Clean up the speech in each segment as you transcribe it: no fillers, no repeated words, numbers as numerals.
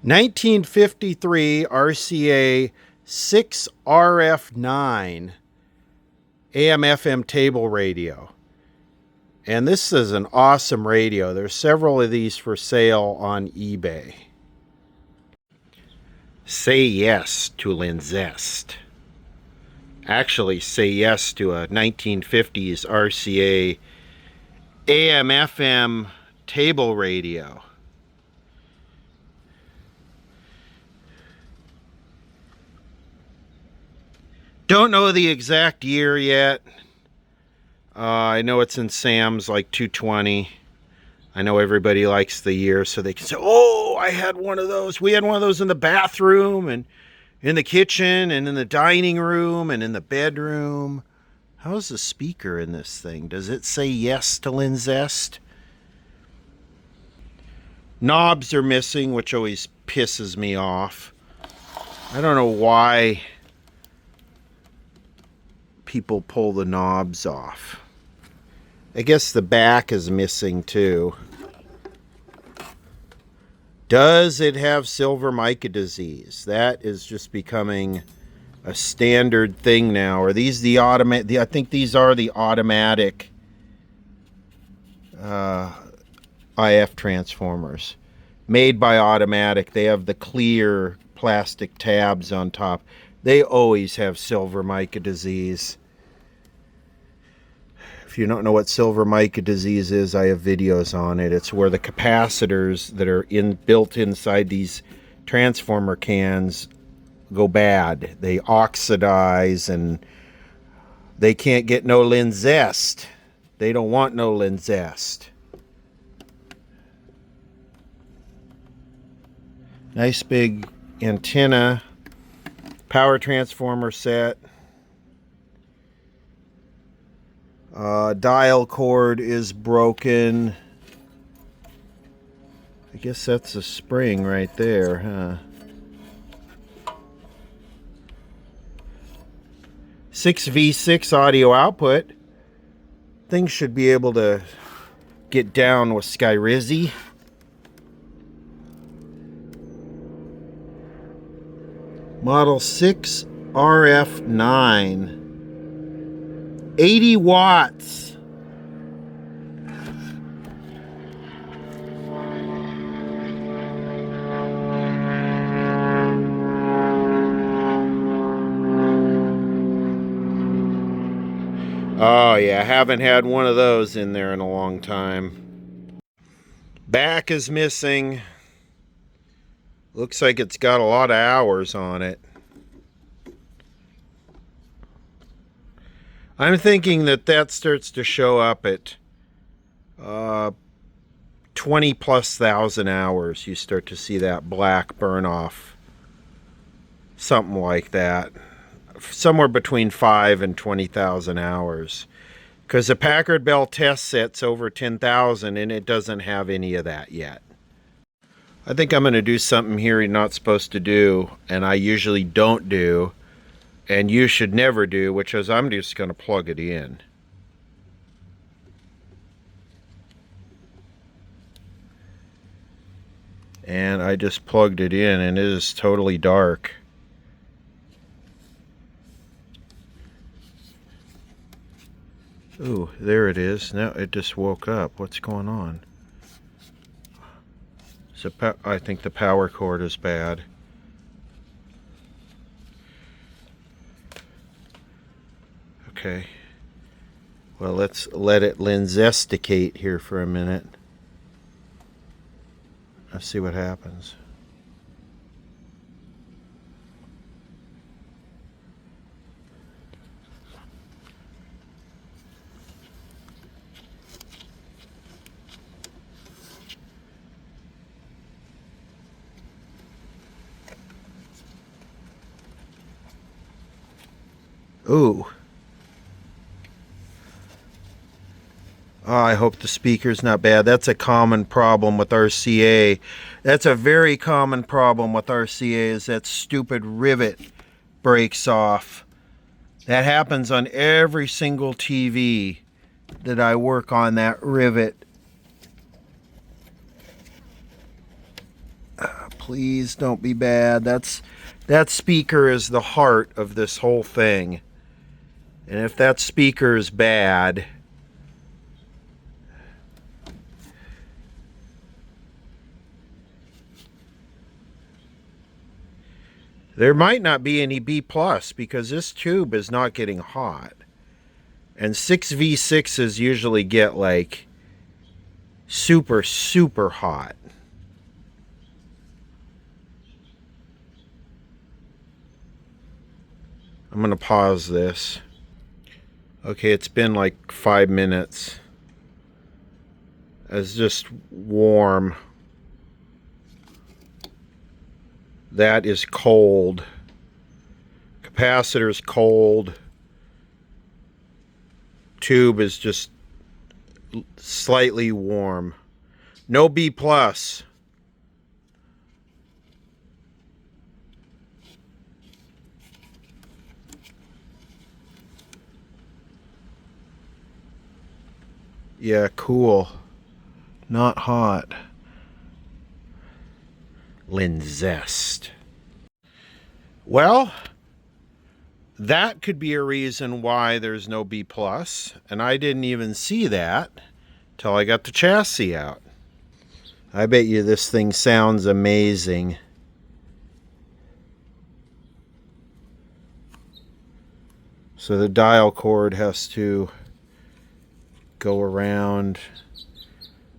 1953 RCA 6RF9 AM/FM table radio. And this is an awesome radio. There's several of these for sale on eBay. Say yes to Linzest. Actually, say yes to a 1950s RCA AM/FM table radio. Don't know the exact year yet. I know it's in Sam's, like 220. I know everybody likes the year, so they can say, oh, I had one of those. We had one of those in the bathroom and in the kitchen and in the dining room and in the bedroom. How's the speaker in this thing? Does it say yes to Linzest? Knobs are missing, which always pisses me off. I don't know why people pull the knobs off. I guess the back is missing too. Does it have silver mica disease? That is just becoming a standard thing now. Are these the automatic? I think these are the automatic IF transformers made by Automatic. They have the clear plastic tabs on top. They always have silver mica disease. If you don't know what silver mica disease is, I have videos on it. It's where the capacitors that are built inside these transformer cans go bad. They oxidize and they can't get no Linzest. They don't want no Linzest. Nice big antenna, power transformer set. Dial cord is broken. I guess that's a spring right there, huh? 6V6 audio output. Things should be able to get down with Skyrizi. Model 6 RF9. 80 watts. Oh yeah, I haven't had one of those in there in a long time. Back is missing. Looks like it's got a lot of hours on it. I'm thinking that starts to show up at 20,000+ hours. You start to see that black burn off. Something like that. Somewhere between 5,000 and 20,000 hours. Because the Packard Bell test set's over 10,000 and it doesn't have any of that yet. I think I'm going to do something here you're not supposed to do, and I usually don't do. And you should never do, which is I'm just going to plug it in. And I just plugged it in and it is totally dark. Ooh, there it is. Now it just woke up. What's going on? So I think the power cord is bad. Okay, well, let's let it Linzesticate here for a minute. Let's see what happens. Ooh. Oh, I hope the speaker's not bad. That's a common problem with RCA. That's a very common problem with RCA, is that stupid rivet breaks off. That happens on every single TV that I work on, that rivet Please don't be bad. That speaker is the heart of this whole thing. And if that speaker is bad, there might not be any B plus because this tube is not getting hot. And 6V6s usually get like super, super hot. I'm going to pause this. Okay, it's been like 5 minutes. It's just warm. That is cold. Capacitor's cold. Tube is just slightly warm. No B plus. Yeah, cool. Not hot. Linzest. Well, that could be a reason why there's no B plus, and I didn't even see that till I got the chassis out. I bet you this thing sounds amazing. So the dial cord has to go around.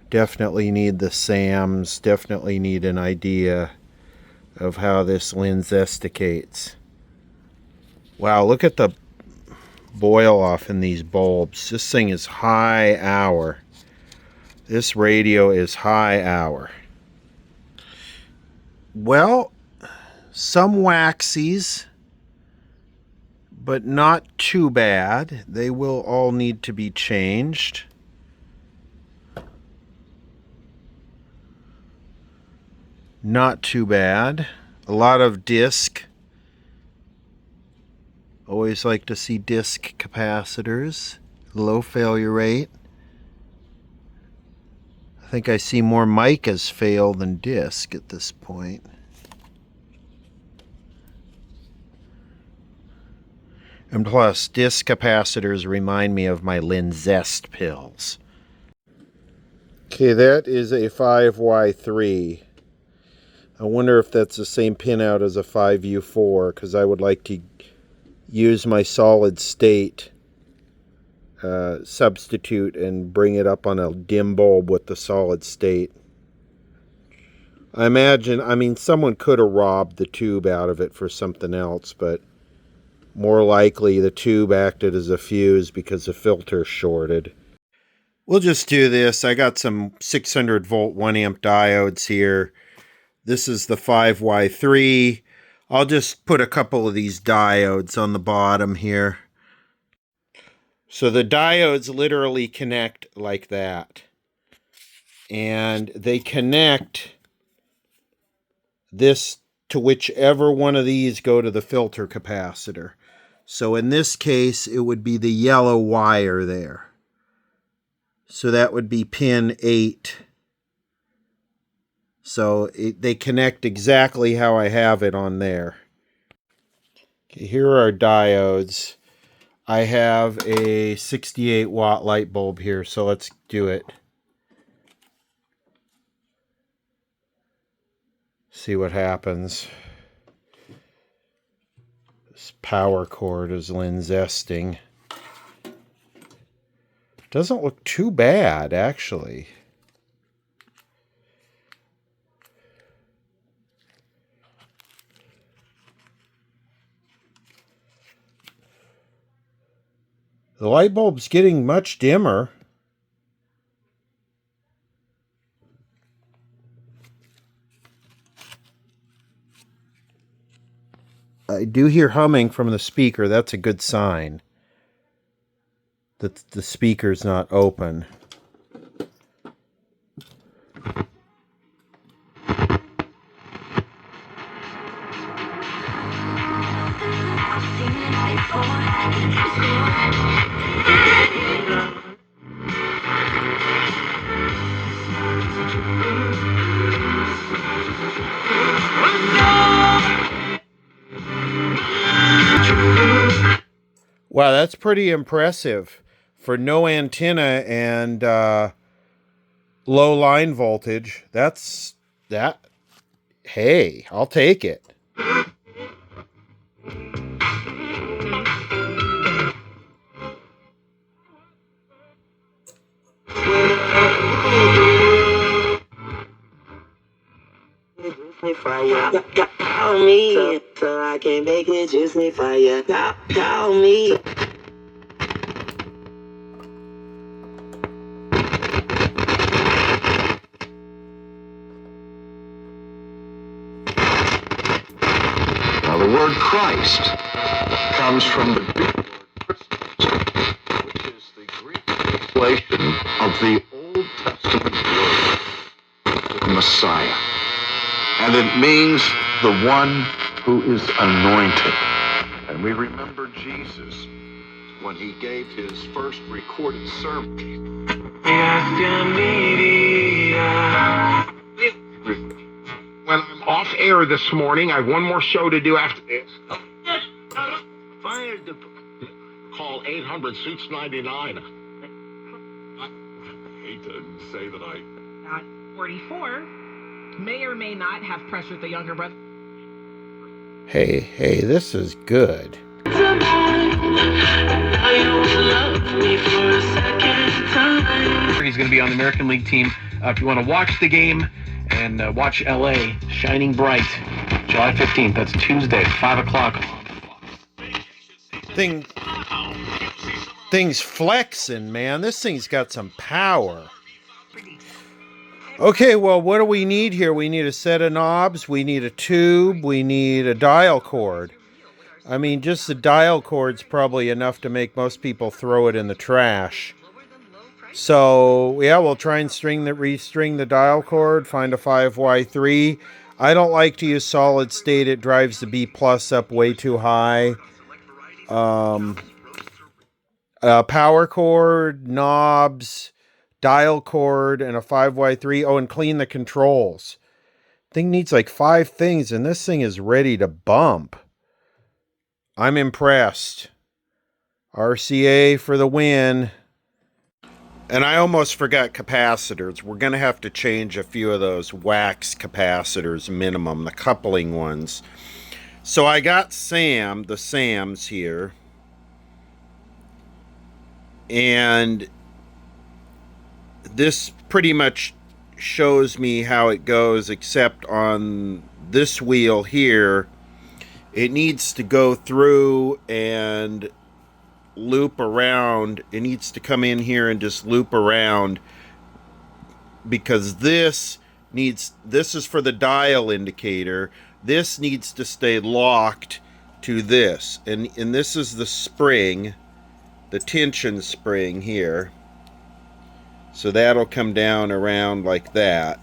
Definitely need the SAMs, definitely need an idea of how this linzesticates. Wow, look at the boil off in these bulbs. This thing is high hour. This radio is high hour. Well, some waxies, but not too bad. They will all need to be changed. Not too bad. A lot of disc. Always like to see disc capacitors. Low failure rate. I think I see more micas fail than disc at this point. And plus, disc capacitors remind me of my Linzest pills. Okay, that is a 5Y3. I wonder if that's the same pinout as a 5U4, because I would like to use my solid state substitute and bring it up on a dim bulb with the solid state. I mean, someone could have robbed the tube out of it for something else, but more likely the tube acted as a fuse because the filter shorted. We'll just do this. I got some 600 volt 1 amp diodes here. This is the 5Y3. I'll just put a couple of these diodes on the bottom here. So the diodes literally connect like that. And they connect this to whichever one of these go to the filter capacitor. So in this case, it would be the yellow wire there. So that would be pin 8. So they connect exactly how I have it on there. Okay, here are our diodes. I have a 68 watt light bulb here, so let's do it. See what happens. This power cord is linzesting. Doesn't look too bad, actually. The light bulb's getting much dimmer. I do hear humming from the speaker. That's a good sign that the speaker's not open. Wow, that's pretty impressive for no antenna and low line voltage. That's that. Hey, I'll take it. Fire, call me, so I can make it juicy. Fire, call me. Now, the word Christ comes from the Greek word Christos, which is the Greek translation of the Old Testament word for Messiah. And it means the one who is anointed. And we remember Jesus when he gave his first recorded sermon. When I'm off air this morning, I have one more show to do after this. Fire call 800 Suits 99. I hate to say that I. 44 may or may not have pressured the younger brother. Hey, this is good. He's going to be on the American League team. If you want to watch the game and watch LA shining bright, July 15th, that's Tuesday, 5 o'clock. Thing's flexing, man. This thing's got some power. Okay, well, what do we need here? We need a set of knobs, we need a tube, we need a dial cord. I mean, just the dial cord's probably enough to make most people throw it in the trash. So, yeah, we'll try and restring the dial cord, find a 5Y3. I don't like to use solid state. It drives the B plus up way too high. Power cord, knobs, dial cord, and a 5Y3. Oh, and clean the controls. Thing needs like 5 things, and this thing is ready to bump. I'm impressed. RCA for the win. And I almost forgot capacitors. We're going to have to change a few of those wax capacitors minimum, the coupling ones. So I got the SAMs here. And this pretty much shows me how it goes, except on this wheel here, it needs to go through and loop around. It needs to come in here and just loop around, because this is for the dial indicator. This needs to stay locked to this, and this is the spring, the tension spring here. So that'll come down around like that.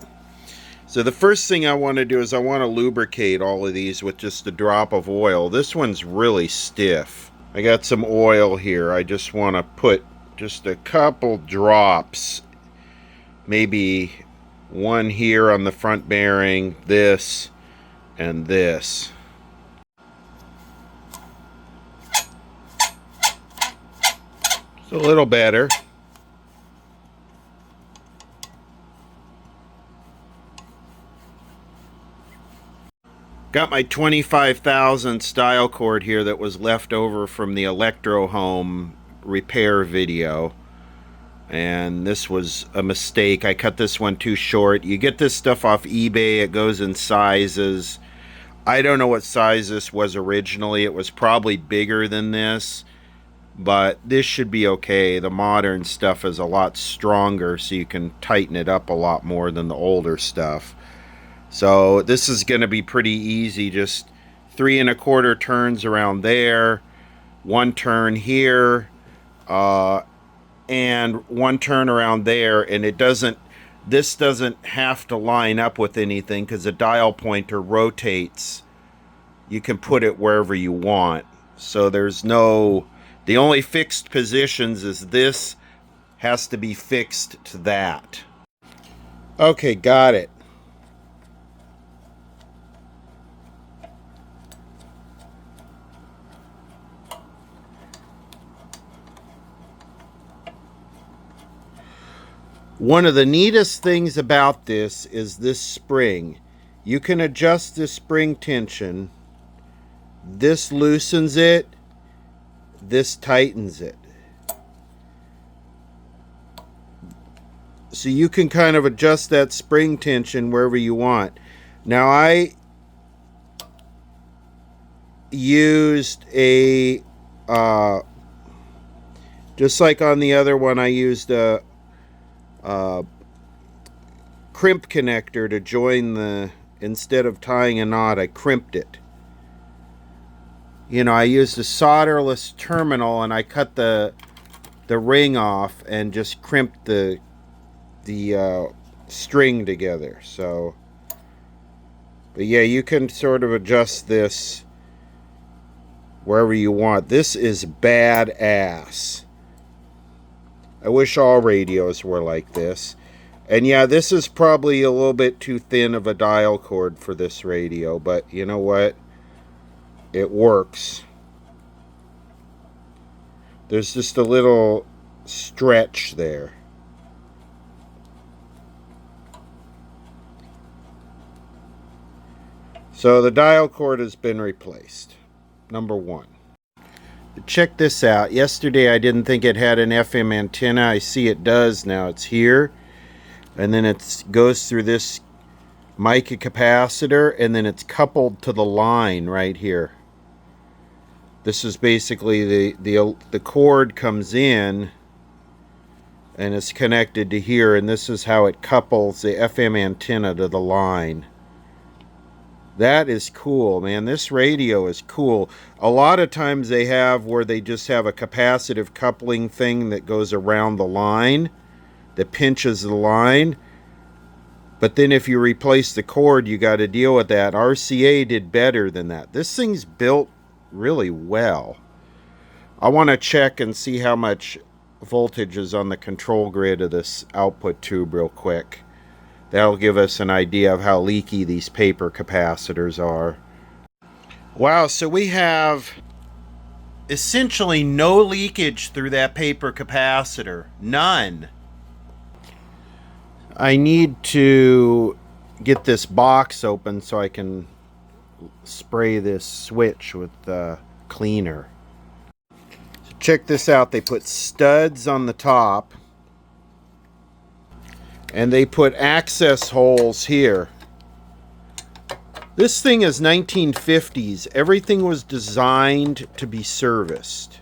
So the first thing I want to do is I want to lubricate all of these with just a drop of oil. This one's really stiff. I got some oil here. I just want to put just a couple drops, maybe one here on the front bearing, this, and this. It's a little better. Got my 25,000 style cord here that was left over from the Electro Home repair video. And this was a mistake. I cut this one too short. You get this stuff off eBay. It goes in sizes. I don't know what size this was originally. It was probably bigger than this. But this should be okay. The modern stuff is a lot stronger, so you can tighten it up a lot more than the older stuff. So this is going to be pretty easy. Just 3 1/4 turns around there, 1 turn here, and 1 turn around there. And this doesn't have to line up with anything, because the dial pointer rotates. You can put it wherever you want. So the only fixed positions is this has to be fixed to that. Okay, got it. One of the neatest things about this is this spring. You can adjust the spring tension. This loosens it. This tightens it. So you can kind of adjust that spring tension wherever you want. Now I used a, just like on the other one, I used a crimp connector to join the, instead of tying a knot, I crimped it. You know, I used a solderless terminal and I cut the ring off and just crimped the string together. So, but yeah, you can sort of adjust this wherever you want. This is badass. I wish all radios were like this. And yeah, this is probably a little bit too thin of a dial cord for this radio, but you know what? It works. There's just a little stretch there. So the dial cord has been replaced. Number one. Check this out. Yesterday I didn't think it had an FM antenna. I see it does now. It's here. And then it goes through this mica capacitor, and then it's coupled to the line right here. This is basically the cord comes in and it's connected to here, and this is how it couples the FM antenna to the line. That is cool, man. This radio is cool. A lot of times they have where they just have a capacitive coupling thing that goes around the line, that pinches the line. But then if you replace the cord, you got to deal with that. RCA did better than that. This thing's built really well. I want to check and see how much voltage is on the control grid of this output tube real quick. That'll give us an idea of how leaky these paper capacitors are. Wow, so we have essentially no leakage through that paper capacitor. None. I need to get this box open so I can spray this switch with cleaner. So check this out. They put studs on the top. And they put access holes here. This thing is 1950s. Everything was designed to be serviced.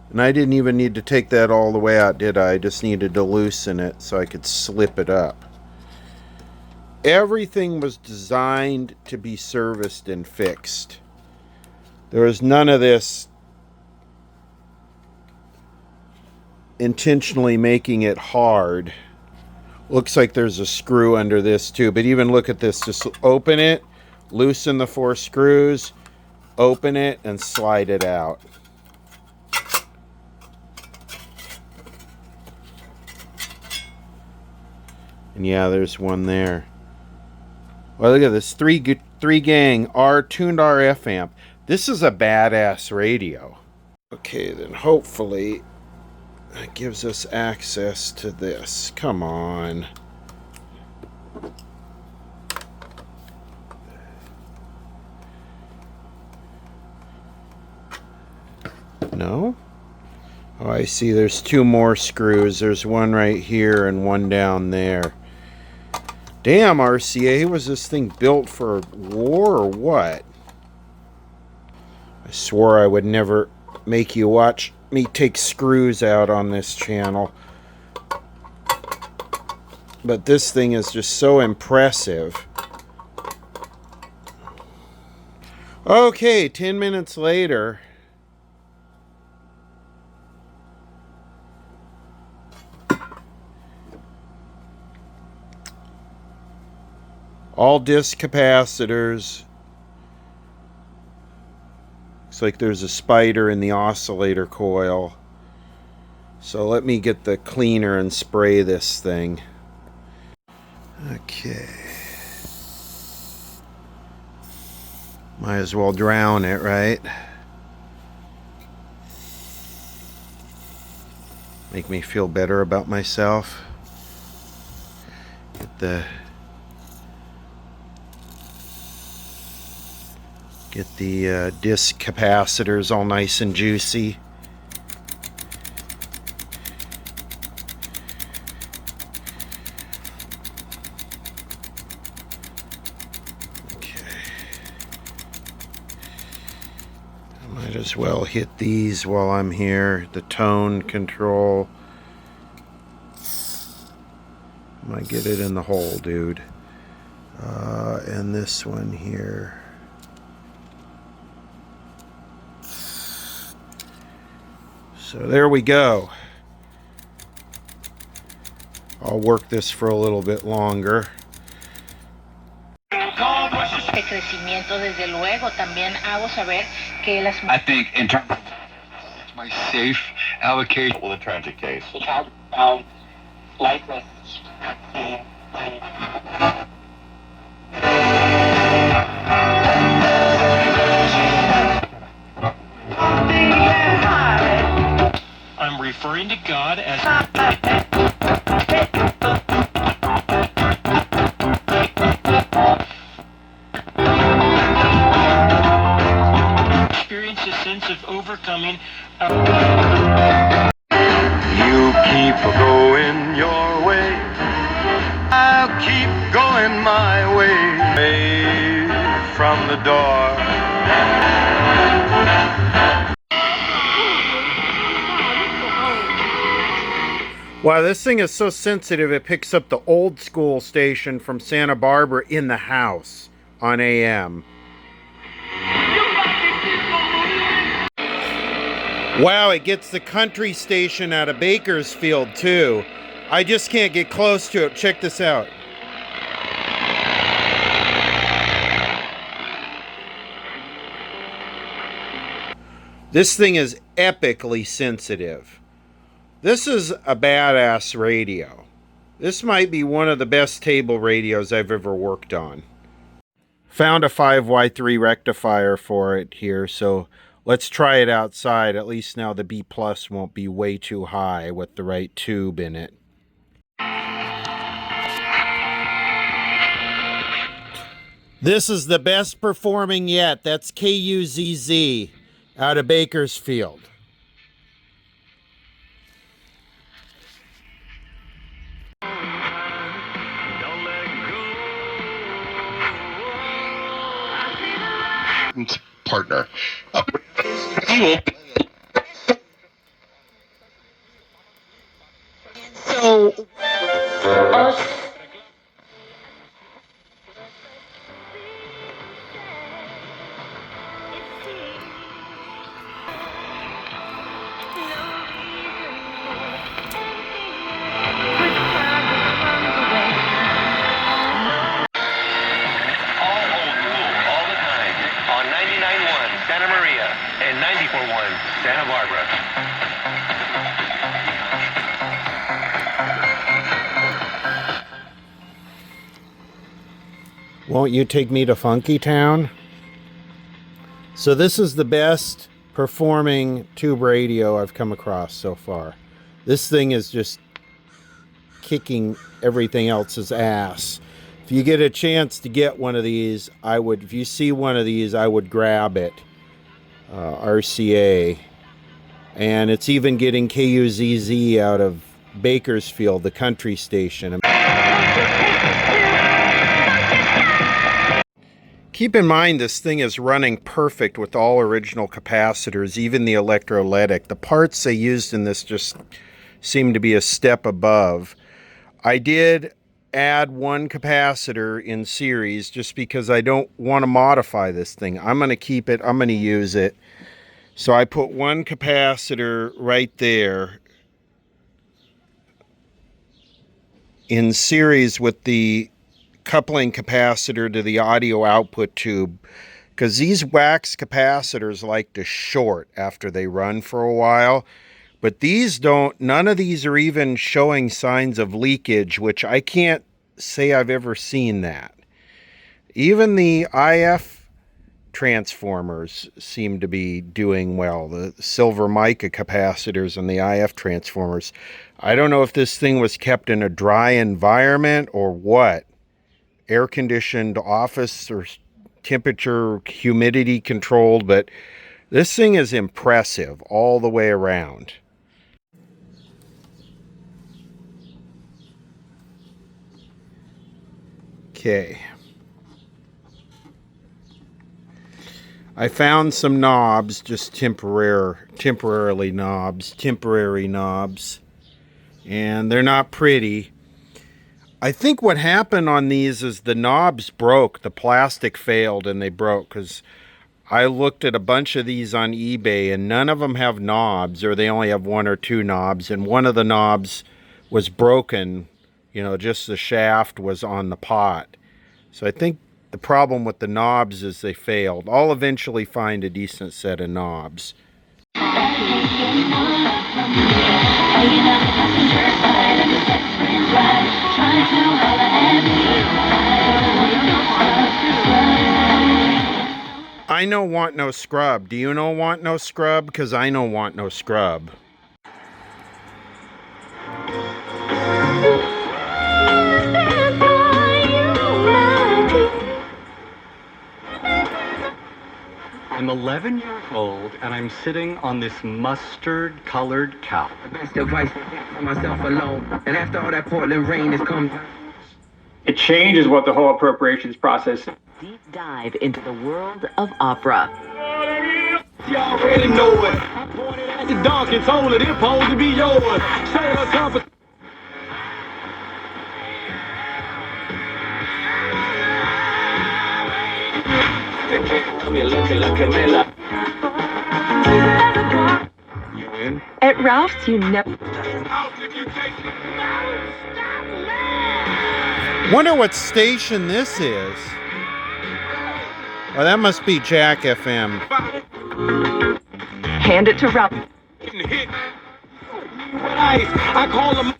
And I didn't even need to take that all the way out, did I? I just needed to loosen it so I could slip it up. Everything was designed to be serviced and fixed. There was none of this intentionally making it hard. Looks like there's a screw under this too, but even look at this. Just open it, loosen the 4 screws, open it, and slide it out. And yeah, there's one there. Well, look at this 3 gang tuned RF amp. This is a badass radio. Okay, then hopefully that gives us access to this. Come on. No? Oh, I see there's 2 more screws. There's one right here and one down there. Damn, RCA, was this thing built for war or what? I swore I would never make you watch me take screws out on this channel. But this thing is just so impressive. Okay, 10 minutes later. All disc capacitors. Looks like there's a spider in the oscillator coil. So let me get the cleaner and spray this thing. Okay. Might as well drown it, right? make me feel better about myself. Get the disc capacitors all nice and juicy. Might as well hit these while I'm here. The tone control. Might get it in the hole, dude. And this one here. So there we go. I'll work this for a little bit longer. I think in terms of my safe allocation With a transit case. I'm referring to God as experience a sense of overcoming. You keep going your way, I'll keep going my way, away from the door. Wow, this thing is so sensitive it picks up the old school station from Santa Barbara in the house on AM. Wow, it gets the country station out of Bakersfield too. I just can't get close to it. Check this out. This thing is epically sensitive. This is a badass radio. This might be one of the best table radios I've ever worked on. Found a 5Y3 rectifier for it here, so let's try it outside. At least now the B+ won't be way too high with the right tube in it. This is the best performing yet. That's KUZZ out of Bakersfield. Partner. So, on 99.1 Santa Maria and 94.1 Santa Barbara. Won't you take me to Funky Town? So this is the best performing tube radio I've come across so far. This thing is just kicking everything else's ass. If you get a chance to get one of these, if you see one of these, I would grab it. RCA. And it's even getting KUZZ out of Bakersfield, the country station. Keep in mind this thing is running perfect with all original capacitors, even the electrolytic. The parts they used in this just seem to be a step above. I did add one capacitor in series just because I don't want to modify this thing. I'm going to keep it. I'm going to use it. So I put one capacitor right there in series with the coupling capacitor to the audio output tube, because these wax capacitors like to short after they run for a while. But these don't, none of these are even showing signs of leakage, which I can't say I've ever seen that. Even the IF transformers seem to be doing well. The silver mica capacitors and the IF transformers. I don't know if this thing was kept in a dry environment or what. Air conditioned office or temperature, humidity controlled, but this thing is impressive all the way around. Okay. I found some knobs, just temporary knobs, and they're not pretty. I think what happened on these is the knobs broke, the plastic failed and they broke, because I looked at a bunch of these on eBay and none of them have knobs, or they only have one or two knobs, and one of the knobs was broken, you know, just the shaft was on the pot. So I think the problem with the knobs is they failed. I'll eventually find a decent set of knobs. I know want no scrub. Do you know want no scrub? Because I know want no scrub. I'm 11 years old and I'm sitting on this mustard colored couch. Best advice for myself alone. And after all that Portland rain has come, it changes what the whole appropriations process is. Deep dive into the world of opera. You already know it. I pointed at the donkey and told it supposed to be yours. Say her comfort. You in? At Ralph's, you never. Wonder what station this is. Oh, that must be Jack FM. Hand it to Ralph. I call them.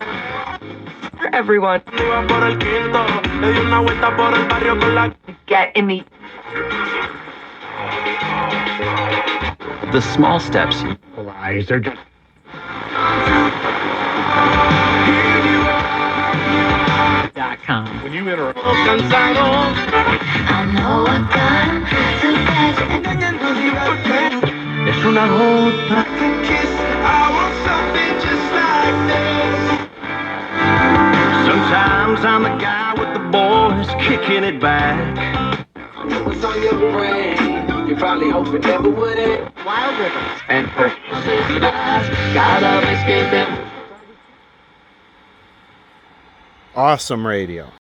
For everyone. Get in the. The small steps. Lies are just. When you enter I know a gun to catch it's una nota can kiss. I want something just like this. Sometimes I'm the guy with the boys kicking it back. What's on your brain? You're probably hoping never would end. Wild rhythms. And gotta escape them. Awesome radio.